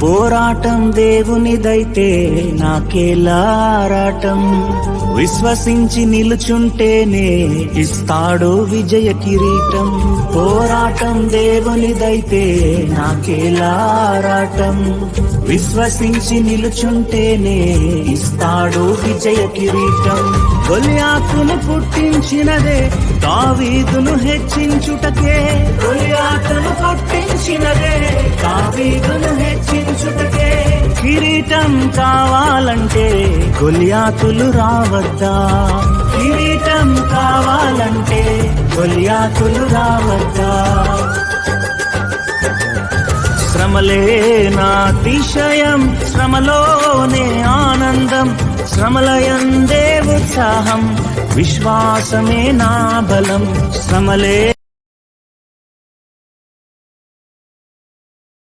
పోరాటం దేవునిదైతే నాకేలారాటం. విశ్వసించి నిలుచుంటేనే ఇస్తాడు విజయ కిరీటం. పోరాటం దేవునిదైతే నాకేలారాటం. విశ్వసించి నిలుచుంటేనే ఇస్తాడు విజయ కిరీటం. గొలియాతును పుట్టించినదే దావీదును హెచ్చించుటకే. గొలియాతును పుట్టించినదే దావీదును హెచ్చించుటకే. కిరీటం కావాలంటే గొలియాతులు రావద్దా? కిరీటం కావాలంటే గొలియాతులు రావద్దా? శ్రమలే నాతిశయం, శ్రమలోనే ఆనందం. శ్రమలయందే ఉత్సాహం, విశ్వాసమే నా బలం. శ్రమలే